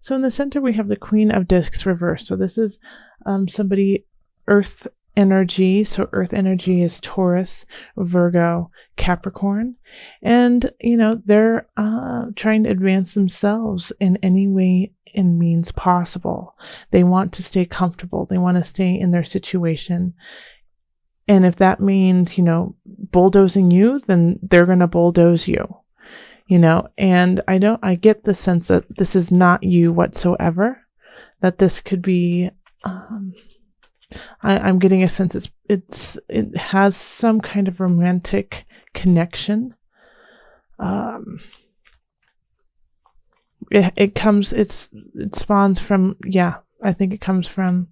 So in the center, we have the Queen of Discs reversed. So this is somebody, Earth energy. So Earth energy is Taurus, Virgo, Capricorn. And, they're trying to advance themselves in any way and means possible. They want to stay comfortable. They want to stay in their situation. And if that means, bulldozing you, then they're going to bulldoze you. And I get the sense that this is not you whatsoever, that this could be, I'm getting a sense it has some kind of romantic connection. It spawns from, I think it comes from,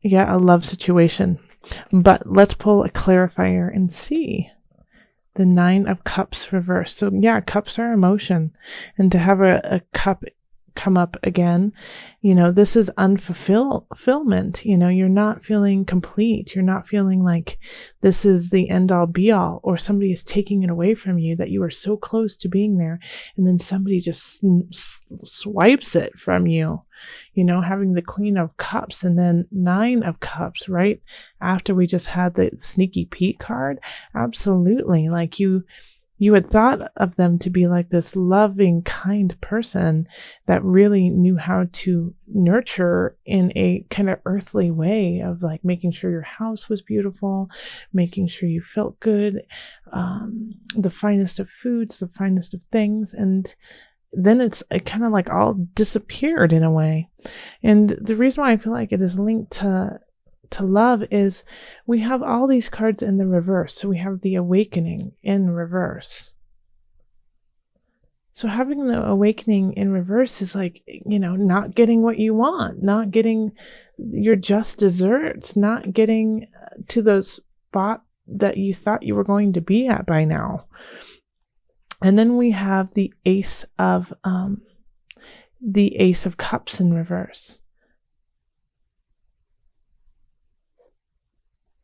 a love situation. But let's pull a clarifier and see. The 9 of Cups reversed. So cups are emotion. And to have a cup come up again, this is unfulfillment. You're not feeling complete. You're not feeling like this is the end all be all, or somebody is taking it away from you, that you are so close to being there, and then somebody just swipes it from you. Having the Queen of Cups and then 9 of Cups right after we just had the Sneaky Pete card. Absolutely. Like you had thought of them to be like this loving, kind person that really knew how to nurture in a kind of earthly way of like making sure your house was beautiful, making sure you felt good, the finest of foods, the finest of things. And then it kind of like all disappeared in a way. And the reason why I feel like it is linked to love is we have all these cards in the reverse. So we have the Awakening in reverse. So having the Awakening in reverse is like, not getting what you want, not getting your just desserts, not getting to those spot that you thought you were going to be at by now. And then we have the Ace of Cups in reverse.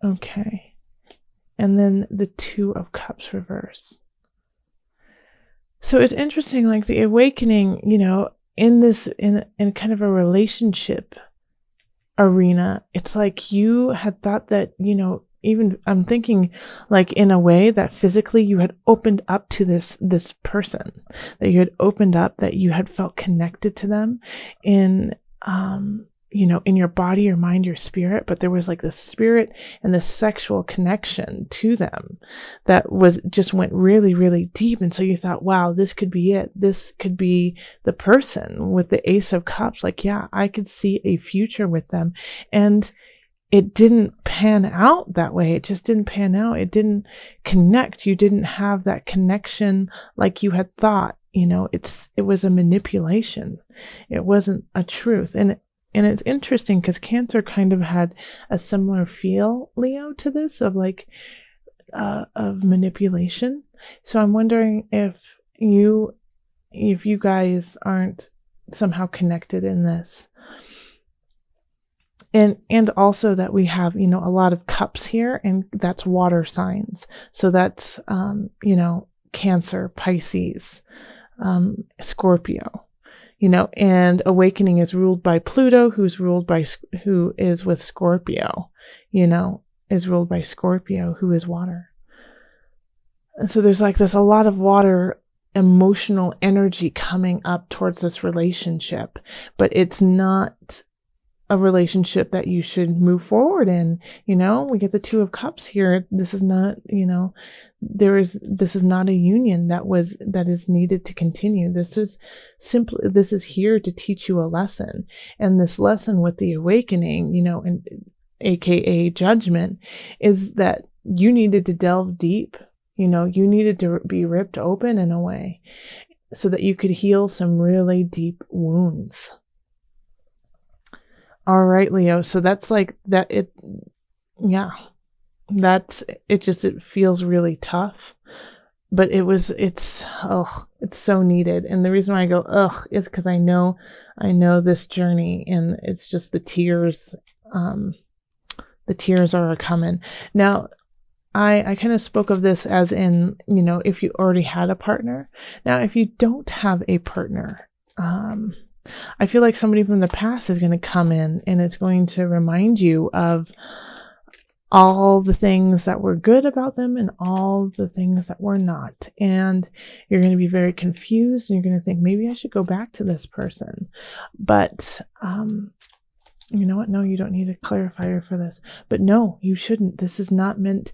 Okay. And then the 2 of Cups reverse. So it's interesting, like the Awakening, in kind of a relationship arena, it's like you had thought that, even I'm thinking like in a way that physically you had opened up to this person, that you had opened up, that you had felt connected to them in in your body, your mind, your spirit, but there was like this spirit and this sexual connection to them that just went really, really deep. And so you thought, wow, this could be it. This could be the person with the Ace of Cups. Like, I could see a future with them. And it didn't pan out that way. It just didn't pan out. It didn't connect. You didn't have that connection like you had thought. It was a manipulation. It wasn't a truth. And it's interesting because Cancer kind of had a similar feel, Leo, to this of manipulation. So I'm wondering if you guys aren't somehow connected in this. And also that we have, a lot of cups here, and that's water signs. So that's, Cancer, Pisces, Scorpio. And Awakening is ruled by Pluto, who is with Scorpio, is ruled by Scorpio, who is water. And so there's like a lot of water emotional energy coming up towards this relationship, but it's not a relationship that you should move forward in. We get the 2 of Cups here. This is not, this is not a union that is needed to continue. This is here to teach you a lesson. And this lesson with the Awakening, and AKA judgment, is that you needed to delve deep. You needed to be ripped open in a way so that you could heal some really deep wounds. All right, Leo. So that's like that. It feels really tough, but it's so needed. And the reason why I go is because I know this journey, and it's just the tears are coming. Now, I kind of spoke of this as in, if you already had a partner. Now, if you don't have a partner, I feel like somebody from the past is going to come in and it's going to remind you of all the things that were good about them and all the things that were not. And you're going to be very confused and you're going to think, maybe I should go back to this person. But, you know what? No, you don't need a clarifier for this. But no, you shouldn't. This is meant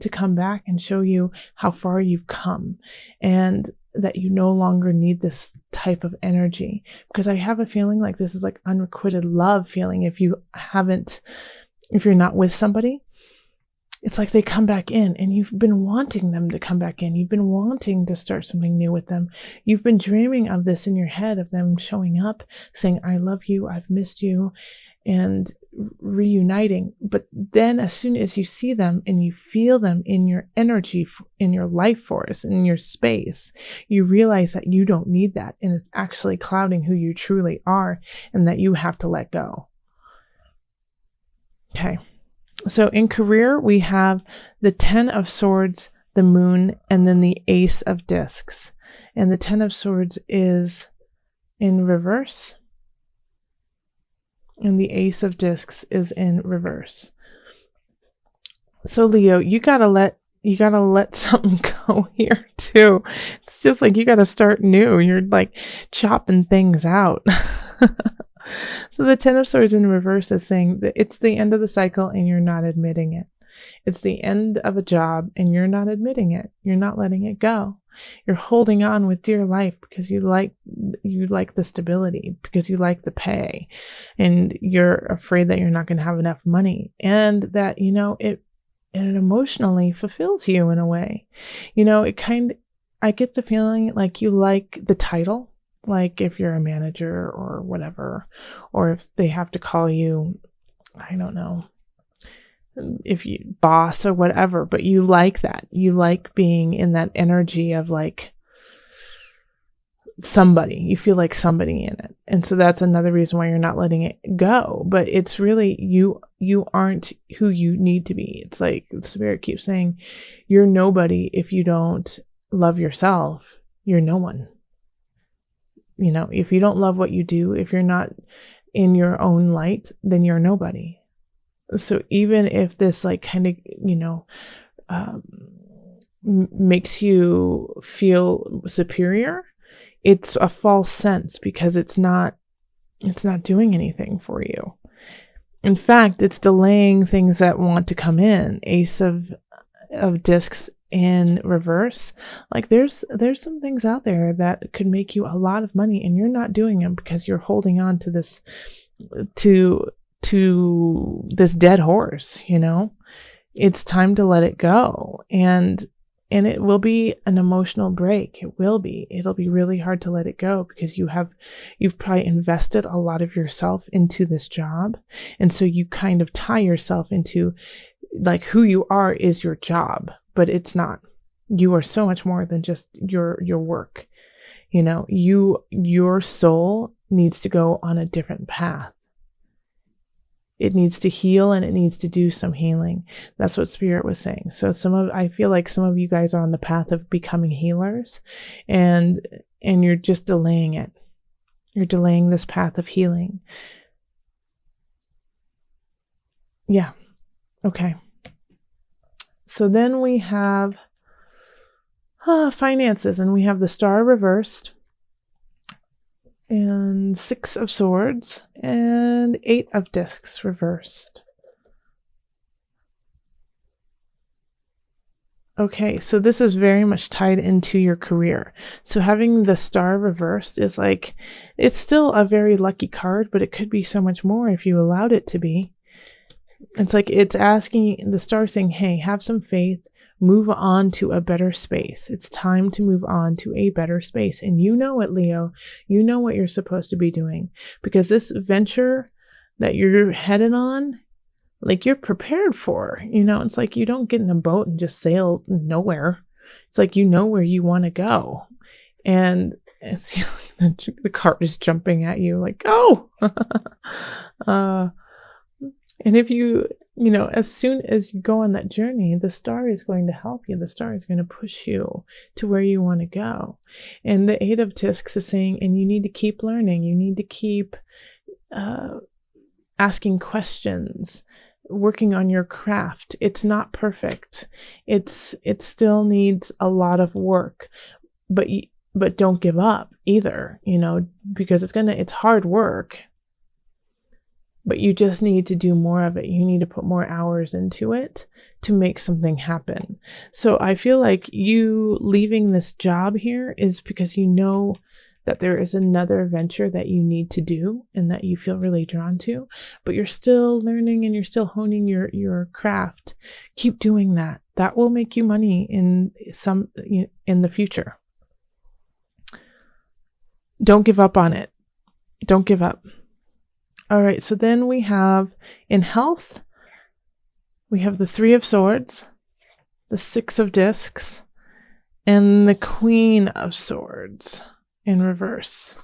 to come back and show you how far you've come and that you no longer need this type of energy. Because I have a feeling like this is like unrequited love feeling if you're not with somebody. It's like they come back in and you've been wanting them to come back in. You've been wanting to start something new with them. You've been dreaming of this in your head, of them showing up, saying, I love you, I've missed you, and reuniting. But then as soon as you see them and you feel them in your energy, in your life force, in your space, you realize that you don't need that. And it's actually clouding who you truly are and that you have to let go. Okay. So in career, we have the 10 of Swords, the Moon, and then the Ace of Discs. And the 10 of Swords is in reverse. And the Ace of Discs is in reverse. So Leo, you gotta let something go here too. It's just like you gotta start new. You're like chopping things out. So the 10 of Swords in reverse is saying that it's the end of the cycle and you're not admitting it. It's the end of a job and you're not admitting it. You're not letting it go. You're holding on with dear life because you like the stability, because you like the pay, and you're afraid that you're not going to have enough money, and that, you know, it emotionally fulfills you in a way. You know, I get the feeling like you like the title. Like if you're a manager or whatever, or if they have to call you, I don't know, if you boss or whatever, but you like that. You like being in that energy of like somebody. You feel like somebody in it. And so that's another reason why you're not letting it go. But it's really you aren't who you need to be. It's like the Spirit keeps saying, you're nobody if you don't love yourself. You're no one. You know, if you don't love what you do, if you're not in your own light, then you're nobody. So even if this like kind of, you know, makes you feel superior, it's a false sense because it's not doing anything for you. In fact, it's delaying things that want to come in. Ace of Discs in reverse. Like there's some things out there that could make you a lot of money and you're not doing them because you're holding on to this to this dead horse, you know. It's time to let it go, and it will be an emotional break. It'll be really hard to let it go because you've probably invested a lot of yourself into this job, and so you kind of tie yourself into like who you are is your job, but it's not. You are so much more than just your work. You know, your soul needs to go on a different path. It needs to heal and it needs to do some healing. That's what Spirit was saying. So I feel like some of you guys are on the path of becoming healers, and you're just delaying it. You're delaying this path of healing. Yeah. Okay. So then we have finances, and we have the Star reversed, and 6 of Swords, and 8 of Discs reversed. Okay, so this is very much tied into your career. So having the Star reversed is like, it's still a very lucky card, but it could be so much more if you allowed it to be. It's like it's asking, the Star saying, hey, have some faith, move on to a better space. It's time to move on to a better space. And you know it, Leo. You know what you're supposed to be doing. Because this venture that you're headed on, like you're prepared for. You know, it's like you don't get in a boat and just sail nowhere. It's like you know where you want to go. And it's the cart is jumping at you like, oh! And if you You know, as soon as you go on that journey, the star is going to help you. The star is going to push you to where you want to go. And the Eight of Discs is saying, and you need to keep learning. You need to keep asking questions, working on your craft. It's not perfect. It still needs a lot of work, but don't give up either, you know, because it's hard work. But you just need to do more of it. You need to put more hours into it to make something happen. So I feel like you leaving this job here is because you know that there is another venture that you need to do and that you feel really drawn to, but you're still learning and you're still honing your craft. Keep doing that. That will make you money in the future. Don't give up on it. Don't give up. All right, so then we have, in health, we have the Three of Swords, the Six of Discs, and the Queen of Swords in reverse.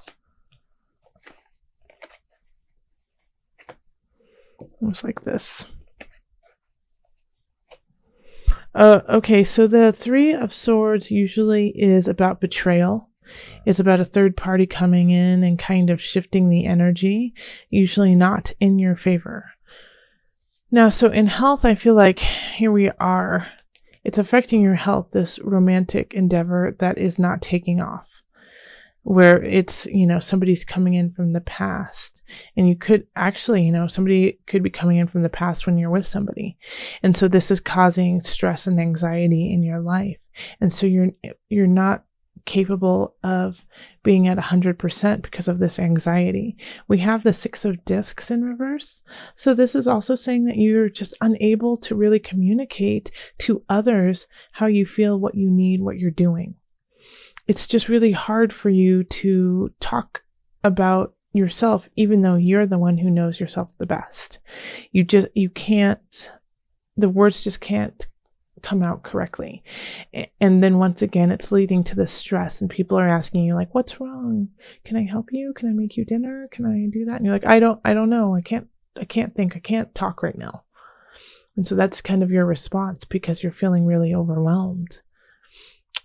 Looks like this. Okay, so the Three of Swords usually is about betrayal. It's about a third party coming in and kind of shifting the energy, usually not in your favor. Now, so in health, I feel like here we are. It's affecting your health, this romantic endeavor that is not taking off, where it's, you know, somebody's coming in from the past. And you could actually, you know, somebody could be coming in from the past when you're with somebody. And so this is causing stress and anxiety in your life. And so you're not capable of being at 100% because of this anxiety. We have the Six of Discs in reverse. So this is also saying that you're just unable to really communicate to others how you feel, what you need, what you're doing. It's just really hard for you to talk about yourself, even though you're the one who knows yourself the best. You can't, the words just can't come out correctly. And then once again, it's leading to the stress, and people are asking you like, what's wrong? Can I help you? Can I make you dinner? Can I do that? And you're like, I don't know. I can't think. I can't talk right now. And so that's kind of your response because you're feeling really overwhelmed.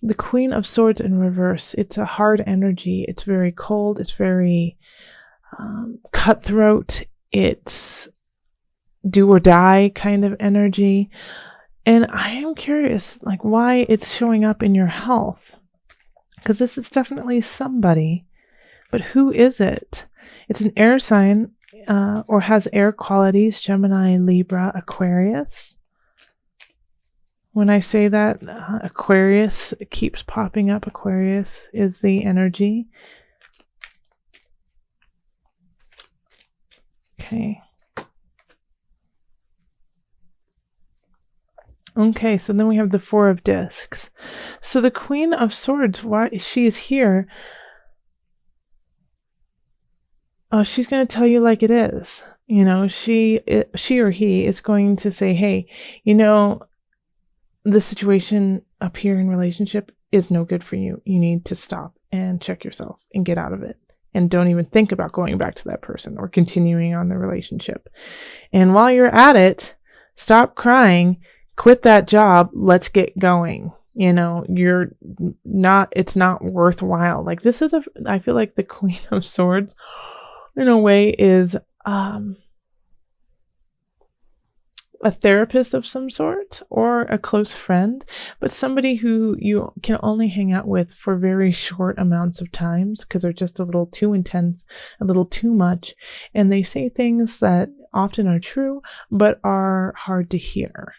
The Queen of Swords in reverse, it's a hard energy. It's very cold. It's very cutthroat. It's do or die kind of energy. And I am curious, like, why it's showing up in your health. Because this is definitely somebody. But who is it? It's an air sign or has air qualities, Gemini, Libra, Aquarius. When I say that, Aquarius keeps popping up. Aquarius is the energy. Okay. Okay, so then we have the Four of Discs. So the Queen of Swords, why she is here, she's going to tell you like it is. You know, she or he is going to say, hey, you know, the situation up here in relationship is no good for you. You need to stop and check yourself and get out of it. And don't even think about going back to that person or continuing on the relationship. And while you're at it, stop crying. Quit that job. Let's get going. You know, it's not worthwhile. Like I feel like the Queen of Swords in a way is a therapist of some sort or a close friend, but somebody who you can only hang out with for very short amounts of times because they're just a little too intense, a little too much, and they say things that often are true but are hard to hear.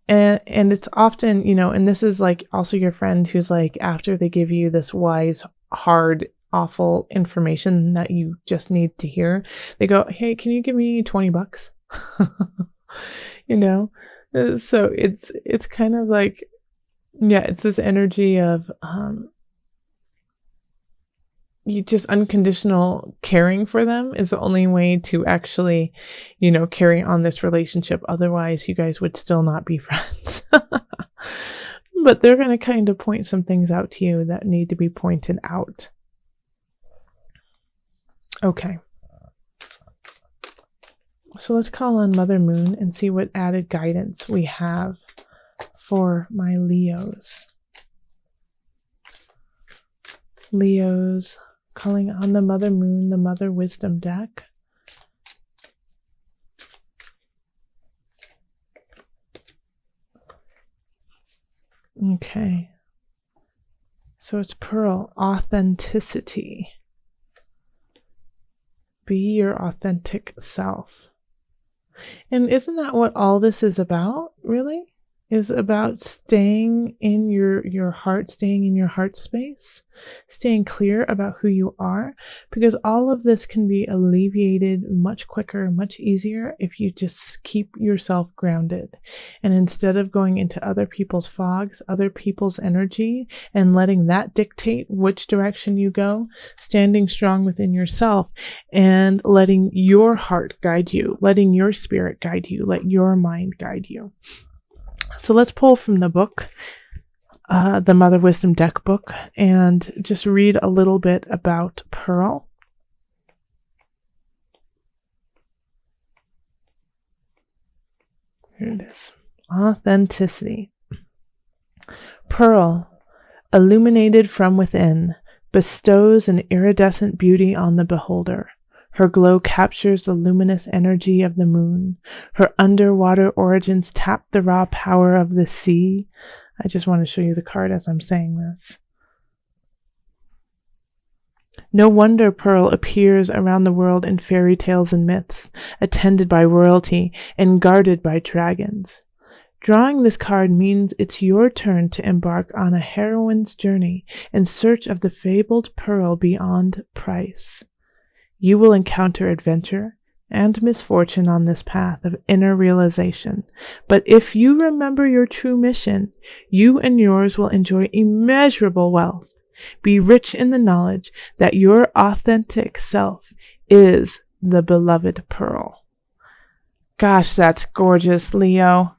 And it's often, you know, and this is like also your friend who's like, after they give you this wise, hard, awful information that you just need to hear, they go, hey, can you give me $20? You know, so it's kind of like, yeah, it's this energy of you just unconditional caring for them is the only way to actually, you know, carry on this relationship. Otherwise, you guys would still not be friends. But they're going to kind of point some things out to you that need to be pointed out. Okay. So let's call on Mother Moon and see what added guidance we have for my Leos. Leos, calling on the Mother Moon, the Mother Wisdom deck. Okay. So it's Pearl, authenticity. Be your authentic self. And isn't that what all this is about, really? Is about staying in your heart, staying in your heart space, staying clear about who you are, because all of this can be alleviated much quicker, much easier if you just keep yourself grounded. And instead of going into other people's fogs, other people's energy, and letting that dictate which direction you go, standing strong within yourself and letting your heart guide you, letting your spirit guide you, let your mind guide you. So let's pull from the book, the Mother Wisdom deck book, and just read a little bit about Pearl. Here it is. Authenticity. Pearl, illuminated from within, bestows an iridescent beauty on the beholder. Her glow captures the luminous energy of the moon. Her underwater origins tap the raw power of the sea. I just want to show you the card as I'm saying this. No wonder Pearl appears around the world in fairy tales and myths, attended by royalty and guarded by dragons. Drawing this card means it's your turn to embark on a heroine's journey in search of the fabled pearl beyond price. You will encounter adventure and misfortune on this path of inner realization, but if you remember your true mission, you and yours will enjoy immeasurable wealth. Be rich in the knowledge that your authentic self is the beloved pearl. Gosh, that's gorgeous, Leo.